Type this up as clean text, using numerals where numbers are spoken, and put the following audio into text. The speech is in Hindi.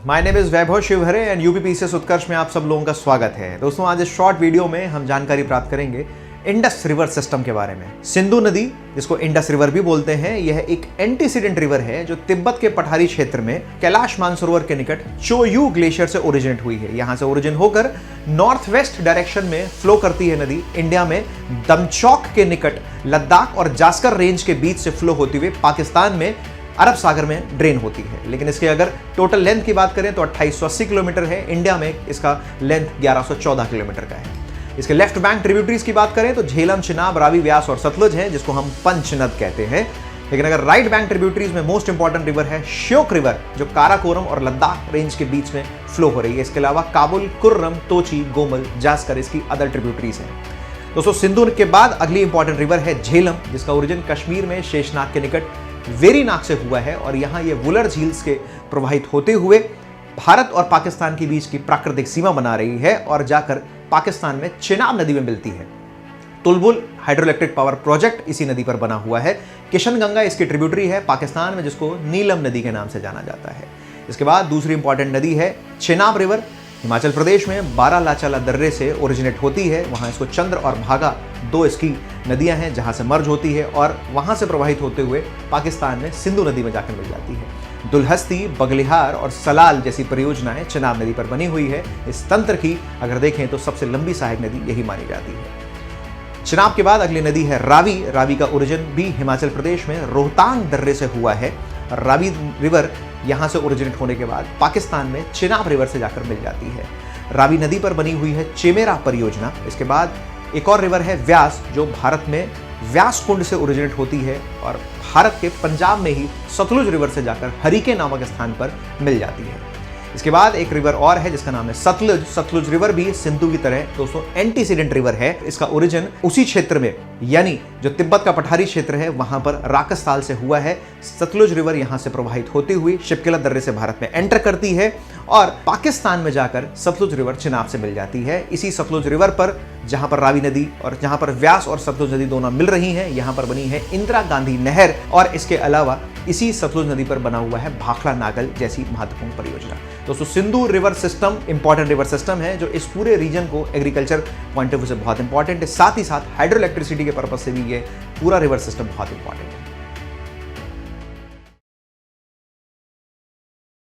My name is Vaibhav Shivhare and UPPCS Utkarsh में आप सब लोगों का स्वागत है। दोस्तों, आज इस शॉर्ट वीडियो में हम जानकारी प्राप्त करेंगे इंडस रिवर सिस्टम के बारे में। सिंधु नदी, जिसको इंडस रिवर भी बोलते हैं, यह एक एंटीसीडेंट रिवर है जो तिब्बत के पठारी क्षेत्र में कैलाश मानसरोवर के निकट चोयू ग्लेशियर से ओरिजिनेट हुई है। यहां से ओरिजिन होकर नॉर्थ वेस्ट डायरेक्शन में फ्लो करती है नदी। इंडिया में दमचौक के निकट लद्दाख और जास्कर रेंज के बीच से फ्लो होती हुई पाकिस्तान में अरब सागर में ड्रेन होती है। लेकिन इसके अगर टोटल लेंथ की बात करें तो 2880 किलोमीटर है। इंडिया में इसका लेंथ 1114 किलोमीटर का है। इसके लेफ्ट बैंक ट्रिब्यूटरीज की बात करें तो झेलम, चिनाब, रावी, व्यास और सतलुज है, जिसको हम पंचनद कहते हैं। लेकिन अगर राइट बैंक ट्रिब्यूटरीज में मोस्ट इंपॉर्टेंट रिवर है श्योक रिवर, जो काराकोरम और लद्दाख रेंज के बीच में फ्लो हो रही है। इसके अलावा काबुल, कुर्रम, तोची, गोमल, जास्कर इसकी अदर ट्रिब्यूटरीज हैं। दोस्तों, सिंधु के बाद अगली इंपॉर्टेंट रिवर है झेलम, जिसका ओरिजिन कश्मीर में शेषनाग के निकट वेरीनाग से हुआ है और यहां ये वुलर झील्स के प्रवाहित होते हुए भारत और पाकिस्तान के बीच की प्राकृतिक सीमा बना रही है और जाकर पाकिस्तान में चेनाब नदी में मिलती है। तुलबुल हाइड्रोइलेक्ट्रिक पावर प्रोजेक्ट इसी नदी पर बना हुआ है। किशन गंगा इसकी ट्रिब्यूटरी है पाकिस्तान में, जिसको नीलम नदी के नाम से जाना जाता है। इसके बाद दूसरी इंपॉर्टेंट नदी है चेनाब रिवर। हिमाचल प्रदेश में बारालाचाला दर्रे से ओरिजिनेट होती है। वहां इसको चंद्र और भागा दो इसकी नदियां हैं जहां से मर्ज होती है और वहां से प्रवाहित होते हुए पाकिस्तान में सिंधु नदी में जाकर मिल जाती है। दुल्हस्ती, बगलिहार और सलाल जैसी परियोजनाएं चेनाब नदी पर बनी हुई है। इस तंत्र की अगर देखें तो सबसे लंबी सहायक नदी यही मानी जाती है। चेनाब के बाद अगली नदी है रावी। रावी का ओरिजिन भी हिमाचल प्रदेश में रोहतांग दर्रे से हुआ है। रावी रिवर यहां से ओरिजिनेट होने के बाद पाकिस्तान में चेनाब रिवर से जाकर मिल जाती है। रावी नदी पर बनी हुई है चेमेरा परियोजना। इसके बाद एक और रिवर है व्यास, जो भारत में व्यास कुंड से ओरिजिनेट होती है और भारत के पंजाब में ही सतलुज रिवर से जाकर हरिके नामक स्थान पर मिल जाती है। इसके बाद एक रिवर और है जिसका नाम है सतलुज। सतलुज रिवर भी सिंधु की तरह दोस्तों एंटीसीडेंट रिवर है। इसका ओरिजिन उसी क्षेत्र में, यानी जो तिब्बत का पठारी क्षेत्र है वहां पर राकसताल से हुआ है। सतलुज रिवर यहां से प्रवाहित होती हुई शिपकिला दर्रे से भारत में एंटर करती है और पाकिस्तान में जाकर सतलुज रिवर चेनाब से मिल जाती है। इसी सतलुज रिवर पर जहां पर रावी नदी और जहां पर व्यास और सतलुज नदी दोनों मिल रही हैं, यहां पर बनी है इंदिरा गांधी नहर और इसके अलावा इसी सतलुज नदी पर बना हुआ है भाखड़ा नागल जैसी महत्वपूर्ण परियोजना। दोस्तों, Sindhu river system important river system है जो इस पूरे रीजन को एग्रीकल्चर पॉइंट ऑफ व्यू से बहुत इंपॉर्टेंट है। साथ ही साथ हाइड्रो इलेक्ट्रिसिटी के पर्पज से भी ये पूरा रिवर सिस्टम बहुत इंपॉर्टेंट है।